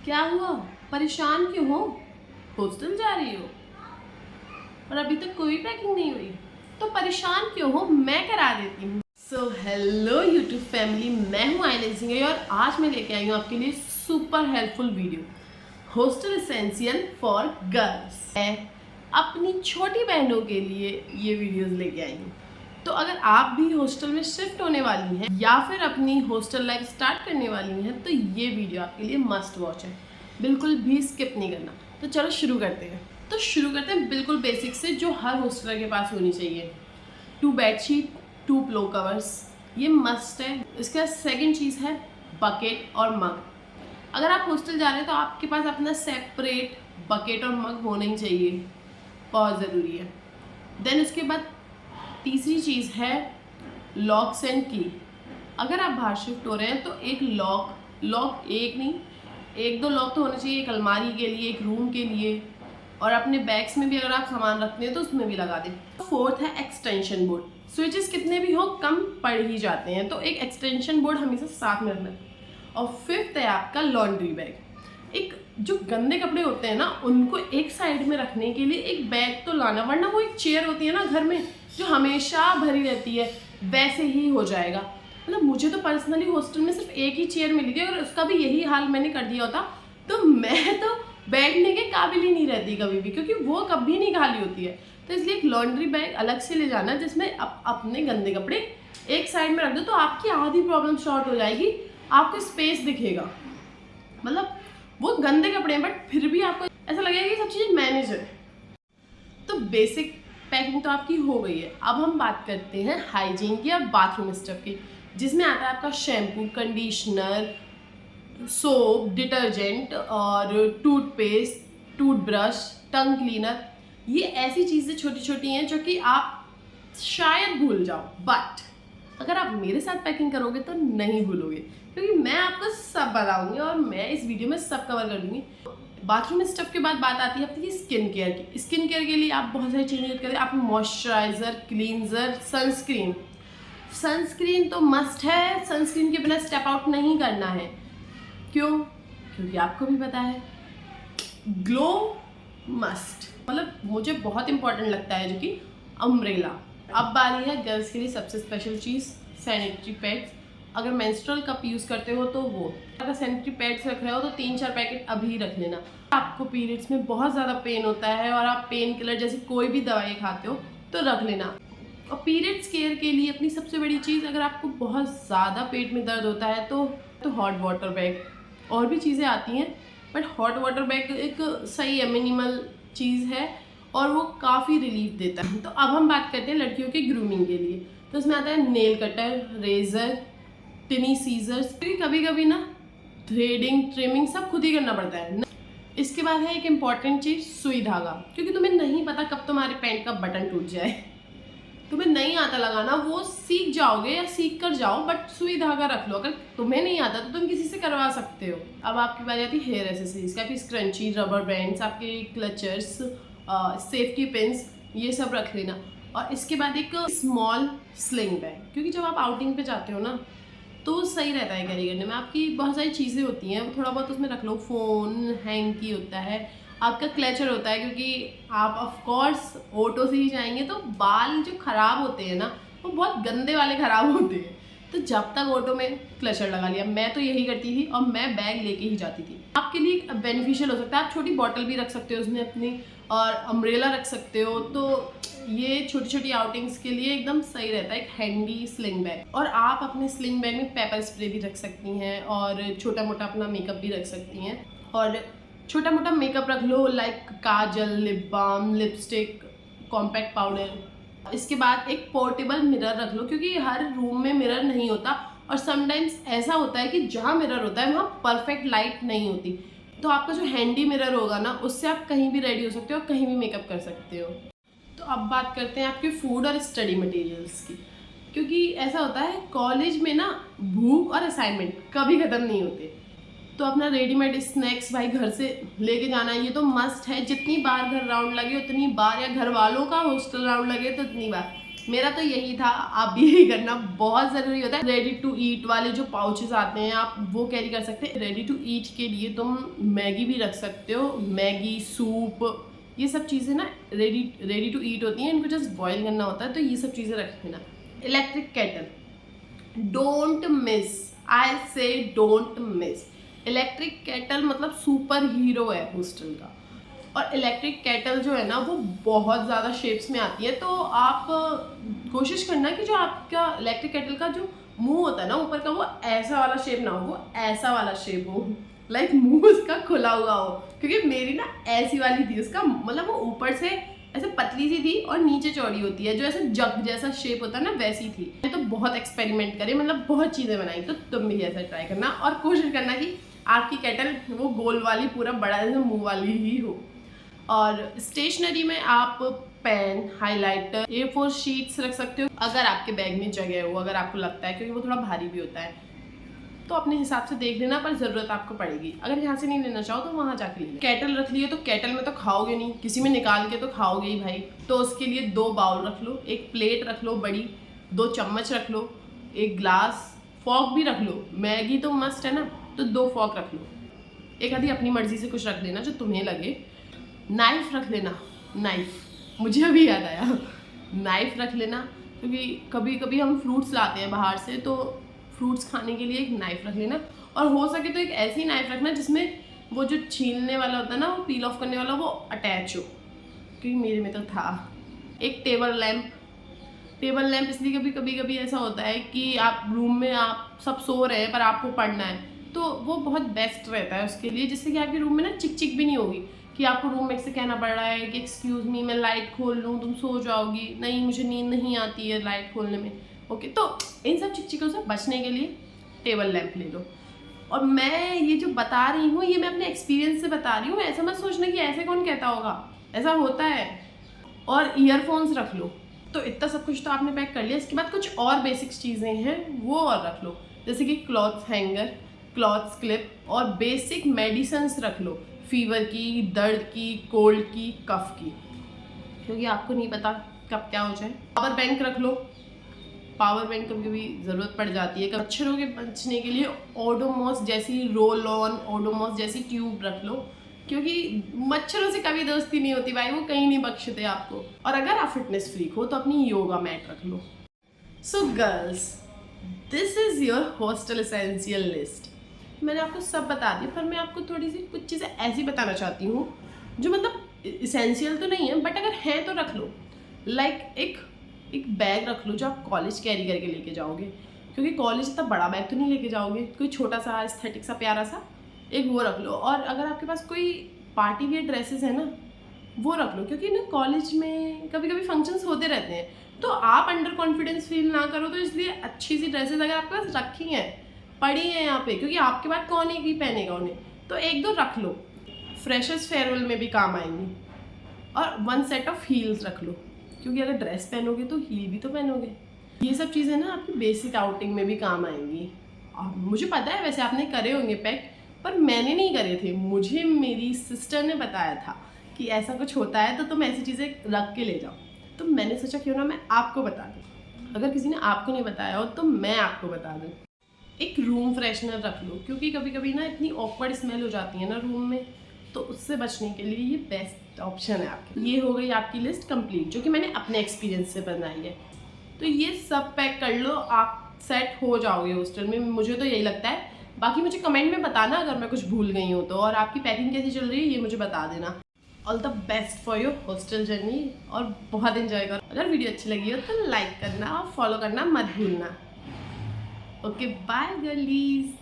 क्या हुआ? परेशान क्यों हो? हॉस्टल जा रही हो और अभी तक कोई पैकिंग नहीं हुई? तो परेशान क्यों हो? मैं करा देती हूँ। सो हेलो यूट्यूब फैमिली, मैं हूँ आइलिन सिंह और आज मैं लेके आई हूँ आपके लिए super helpful video, hostel essential for girls. मैं अपनी छोटी बहनों के लिए ये वीडियोस लेके आई हूँ। तो अगर आप भी हॉस्टल में शिफ्ट होने वाली हैं या फिर अपनी हॉस्टल लाइफ स्टार्ट करने वाली हैं तो ये वीडियो आपके लिए मस्ट वॉच है, बिल्कुल भी स्किप नहीं करना। तो चलो शुरू करते हैं बिल्कुल बेसिक से, जो हर हॉस्टलर के पास होनी चाहिए। 2 बेडशीट, 2 पिलो कवर्स, ये मस्ट है। इसका सेकंड चीज़ है बकेट और मग। अगर आप हॉस्टल जा रहे हैं तो आपके पास अपना सेपरेट बकेट और मग होना ही चाहिए, बहुत ज़रूरी है। देन उसके बाद तीसरी चीज़ है लॉक्स एंड की। अगर आप बाहर शिफ्ट हो रहे हैं तो एक लॉक एक नहीं, 1-2 लॉक तो होने चाहिए, एक अलमारी के लिए, एक रूम के लिए, और अपने बैग्स में भी अगर आप सामान रखते हैं तो उसमें भी लगा दें। फोर्थ है एक्सटेंशन बोर्ड। स्विचेस कितने भी हो कम पड़ ही जाते हैं, तो एक एक्सटेंशन बोर्ड हमेशा साथ में रखना। और फिफ्थ है आपका लॉन्ड्री बैग। एक जो गंदे कपड़े होते हैं ना, उनको एक साइड में रखने के लिए एक बैग तो लाना, वरना वो एक चेयर होती है ना घर में जो हमेशा भरी रहती है, वैसे ही हो जाएगा। मतलब मुझे तो पर्सनली हॉस्टल में सिर्फ एक ही चेयर मिली थी, अगर उसका भी यही हाल मैंने कर दिया होता तो मैं तो बैठने के काबिल ही नहीं रहती कभी भी, क्योंकि वो कभी नहीं खाली होती है। तो इसलिए एक लॉन्ड्री बैग अलग से ले जाना, जिसमें अपने गंदे कपड़े एक साइड में रख दो तो आपकी आधी प्रॉब्लम सॉर्ट हो जाएगी। आपको स्पेस दिखेगा, मतलब वो गंदे कपड़े हैं बट फिर भी आपको ऐसा लगेगा कि सब चीज़ें मैनेज है। तो बेसिक पैकिंग तो आपकी हो गई है। अब हम बात करते हैं हाइजीन की और बाथरूम स्टफ की, जिसमें आता है आपका शैम्पू, कंडीशनर, सोप, डिटर्जेंट और टूथपेस्ट, टूथब्रश, टंग क्लीनर। ये ऐसी चीज़ें छोटी छोटी हैं जो कि आप शायद भूल जाओ, बट अगर आप मेरे साथ पैकिंग करोगे तो नहीं भूलोगे, क्योंकि मैं आपको सब बताऊंगी और मैं इस वीडियो में सब कवर कर दूंगी। बाथरूम स्टफ के बाद बात आती है आपकी स्किन केयर की। स्किन केयर के लिए आप बहुत सारी चीज़ें यूज करें। आप मॉइस्चराइजर, क्लींजर, सनस्क्रीन तो मस्ट है। सनस्क्रीन के बिना स्टेप आउट नहीं करना है। क्यों? क्योंकि आपको भी पता है ग्लो मस्ट, मतलब मुझे बहुत इंपॉर्टेंट लगता है, जो कि अम्ब्रेला। अब बारी है गर्ल्स के लिए सबसे स्पेशल चीज़, सैनिटरी पैड्स। अगर मेंस्ट्रुअल कप यूज़ करते हो तो वो, अगर सैनिटरी पैड्स रख रहे हो तो 3-4 पैकेट अभी रख लेना। आपको पीरियड्स में बहुत ज़्यादा पेन होता है और आप पेन किलर जैसी कोई भी दवाई खाते हो तो रख लेना। और पीरियड्स केयर के लिए अपनी सबसे बड़ी चीज़, अगर आपको बहुत ज़्यादा पेट में दर्द होता है तो हॉट वाटर बैग। और भी चीज़ें आती हैं बट हॉट वाटर बैग एक सही है, मिनिमल चीज़ है और वो काफ़ी रिलीफ देता है। तो अब हम बात करते हैं लड़कियों के ग्रूमिंग के लिए। तो इसमें आता है nail cutter, razor, tiny scissors, क्योंकि कभी कभी ना थ्रेडिंग, ट्रिमिंग सब खुद ही करना पड़ता है। इसके बाद है एक इम्पॉर्टेंट चीज़, सुई धागा, क्योंकि तुम्हें नहीं पता कब तुम्हारे पैंट का बटन टूट जाए। तुम्हें नहीं आता लगाना, वो सीख जाओगे या सीख कर जाओ, बट सुई धागा रख लो। अगर तुम्हें नहीं आता तो तुम किसी से करवा सकते हो। अब आपकी बारी आती है हेयर एसेसरीज का, स्क्रंची, रबर बैंड्स, आपके क्लचर्स, सेफ्टी पिन्स, ये सब रख लेना। और इसके बाद एक स्मॉल स्लिंग बैग, क्योंकि जब आप आउटिंग पे जाते हो ना तो सही रहता है कैरी करने में। आपकी बहुत सारी चीज़ें होती हैं, थोड़ा बहुत उसमें रख लो। फ़ोन हैंग की होता है, आपका क्लचर होता है, क्योंकि आप ऑफ कोर्स ऑटो से ही जाएंगे तो बाल जो ख़राब होते हैं ना वो बहुत गंदे वाले ख़राब होते हैं। तो जब तक ऑटो में क्लचर लगा लिया, मैं तो यही करती थी और मैं बैग लेके ही जाती थी। आपके लिए बेनिफिशियल हो सकता है, आप छोटी बॉटल भी रख सकते हो उसमें अपनी, और अम्ब्रेला रख सकते हो। तो ये छोटी छोटी आउटिंग्स के लिए एकदम सही रहता है एक हैंडी स्लिंग बैग। और आप अपने स्लिंग बैग में पेपर स्प्रे भी रख सकती हैं और छोटा मोटा अपना मेकअप भी रख सकती हैं। और छोटा मोटा मेकअप रख लो, like kajal, lip balm, lipstick, compact powder. इसके बाद एक पोर्टेबल मिरर रख लो, क्योंकि हर रूम में मिरर नहीं होता और समटाइम्स ऐसा होता है कि जहाँ मिरर होता है वहाँ परफेक्ट लाइट नहीं होती। तो आपका जो हैंडी मिरर होगा ना, उससे आप कहीं भी रेडी हो सकते हो, कहीं भी मेकअप कर सकते हो। तो अब बात करते हैं आपके फूड और स्टडी मटेरियल्स की, क्योंकि ऐसा होता है कॉलेज में ना भूख और असाइनमेंट कभी ख़त्म नहीं होते। तो अपना रेडीमेड स्नैक्स भाई घर से लेके जाना, ये तो मस्ट है। जितनी बार घर राउंड लगे उतनी बार, या घर वालों का हॉस्टल राउंड लगे तो उतनी बार मेरा तो यही था, आप भी यही करना, बहुत ज़रूरी होता है। रेडी टू ईट वाले जो पाउचेस आते हैं आप वो कैरी कर सकते हैं। रेडी टू ईट के लिए तुम मैगी भी रख सकते हो, मैगी, सूप, ये सब चीज़ें ना रेडी टू ईट होती हैं, इनको जस्ट बॉईल करना होता है, तो ये सब चीज़ें रख लेना। इलेक्ट्रिक केटल, डोंट मिस, आई से डोंट मिस। इलेक्ट्रिक केटल मतलब सुपर हीरो है हॉस्टल का। और इलेक्ट्रिक केटल जो है ना वो बहुत ज़्यादा शेप्स में आती है, तो आप कोशिश करना कि जो आपका इलेक्ट्रिक केटल का जो मुंह होता है ना ऊपर का, वो ऐसा वाला शेप ना हो, वो ऐसा वाला शेप हो, लाइक मुंह उसका खुला हुआ हो। क्योंकि मेरी ना ऐसी वाली थी, उसका मतलब वो ऊपर से ऐसे पतली सी थी और नीचे चौड़ी होती है, जो ऐसे जग जैसा शेप होता है ना, वैसी थी। मैं तो बहुत एक्सपेरिमेंट करे, मतलब बहुत चीज़ें बनाई, तो तुम भी ऐसा ट्राई करना और कोशिश करना कि आपकी केटल वो गोल वाली, पूरा बड़ा जैसे मुँह वाली ही हो। और स्टेशनरी में आप पेन, हाइलाइटर, A4 शीट्स रख सकते हो अगर आपके बैग में जगह हो, अगर आपको लगता है, क्योंकि वो थोड़ा भारी भी होता है, तो अपने हिसाब से देख लेना, पर ज़रूरत आपको पड़ेगी। अगर यहाँ से नहीं लेना चाहो तो वहाँ जाके ले लो। केटल रख लिए, तो केटल में तो खाओगे नहीं, किसी में निकाल के तो खाओगे ही भाई, तो उसके लिए 2 बाउल रख लो, एक प्लेट रख लो बड़ी, 2 चम्मच रख लो, एक ग्लास, फॉर्क भी रख लो, मैगी तो मस्ट है ना, तो 2 फॉर्क रख लो, एक आधी अपनी मर्जी से कुछ रख लेना जो तुम्हें लगे। नाइफ़ रख लेना, नाइफ़, मुझे अभी याद आया, नाइफ़ रख लेना, क्योंकि कभी कभी हम फ्रूट्स लाते हैं बाहर से, तो फ्रूट्स खाने के लिए एक नाइफ़ रख लेना। और हो सके तो एक ऐसी नाइफ़ रखना जिसमें वो जो छीलने वाला होता है ना, वो पील ऑफ करने वाला, वो अटैच हो, क्योंकि मेरे में तो था। एक टेबल लैम्प इसलिए कभी कभी ऐसा होता है कि आप रूम में आप सब सो रहे हैं पर आपको पढ़ना है, तो वो बहुत बेस्ट रहता है उसके लिए, जिससे कि आपके रूम में ना चिक चिक भी नहीं होगी कि आपको रूममेट से कहना पड़ रहा है कि एक्सक्यूज़ मी मैं लाइट खोल लूँ, तुम सो जाओगी, नहीं मुझे नींद नहीं आती है लाइट खोलने में। ओके, तो इन सब चिकचिकों से बचने के लिए टेबल लैंप ले लो। और मैं ये जो बता रही हूँ, ये मैं अपने एक्सपीरियंस से बता रही हूँ, ऐसा मत सोचना कि ऐसे कौन कहता होगा, ऐसा होता है। और ईयरफोन्स रख लो। तो इतना सब कुछ तो आपने पैक कर लिया, इसके बाद कुछ और बेसिक्स चीज़ें हैं वो और रख लो, जैसे कि क्लॉथ हैंगर, क्लॉथ क्लिप, और बेसिक मेडिसिन्स रख लो, फीवर की, दर्द की, कोल्ड की, कफ की, क्योंकि आपको नहीं पता कब क्या हो जाए। पावर बैंक रख लो, पावर बैंक कभी कभी ज़रूरत पड़ जाती है। मच्छरों के बचने के लिए ओडोमॉस जैसी रोल ऑन, ओडोमॉस जैसी ट्यूब रख लो, क्योंकि मच्छरों से कभी दोस्ती नहीं होती भाई, वो कहीं नहीं बख्शते आपको। और अगर आप फिटनेस फ्रीक हो तो अपनी योगा मैट रख लो। So girls, this is your hostel essential list. मैंने आपको सब बता दिया, पर मैं आपको थोड़ी सी कुछ चीज़ें ऐसी बताना चाहती हूँ जो मतलब इसेंशियल तो नहीं है, बट अगर है तो रख लो। लाइक एक बैग रख लो जो आप कॉलेज कैरी करके लेके जाओगे, क्योंकि कॉलेज इतना बड़ा बैग तो नहीं लेके जाओगे, कोई छोटा सा एस्थेटिक सा प्यारा सा एक वो रख लो। और अगर आपके पास कोई पार्टी वियर ड्रेसेस है ना, वो रख लो, क्योंकि ना कॉलेज में कभी कभी फंक्शंस होते रहते हैं, तो आप अंडर कॉन्फिडेंस फील ना करो, तो इसलिए अच्छी सी ड्रेसेस अगर आपके पास रखी हैं, पड़ी हैं यहाँ पे, क्योंकि आपके बाद कौन एक ही पहनेगा उन्हें, तो 1-2 रख लो, फ्रेशर्स फेयरवेल में भी काम आएंगी। और 1 सेट ऑफ हील्स रख लो, क्योंकि अगर ड्रेस पहनोगे तो हील भी तो पहनोगे। ये सब चीज़ें ना आपकी बेसिक आउटिंग में भी काम आएंगी। और मुझे पता है वैसे आपने करे होंगे पैक, पर मैंने नहीं करे थे, मुझे मेरी सिस्टर ने बताया था कि ऐसा कुछ होता है, तो तुम ऐसी चीज़ें रख के ले जाओ। तो मैंने सोचा क्यों ना मैं आपको बता दूँ, अगर किसी ने आपको नहीं बताया हो तो मैं आपको बता दूँ। एक रूम फ्रेशनर रख लो, क्योंकि कभी कभी ना इतनी ऑकवर्ड स्मेल हो जाती है ना रूम में, तो उससे बचने के लिए ये बेस्ट ऑप्शन है आपके। ये हो गई आपकी लिस्ट कंप्लीट, जो कि मैंने अपने एक्सपीरियंस से बनाई है। तो ये सब पैक कर लो, आप सेट हो जाओगे हॉस्टल में, मुझे तो यही लगता है। बाकी मुझे कमेंट में बताना अगर मैं कुछ भूल गई हूँ तो, और आपकी पैकिंग कैसी चल रही है ये मुझे बता देना। All the best for your hostel journey, और बहुत इन्जॉय करो। अगर वीडियो अच्छी लगी हो तो लाइक करना और फॉलो करना मत भूलना। Okay, bye गर्लीज।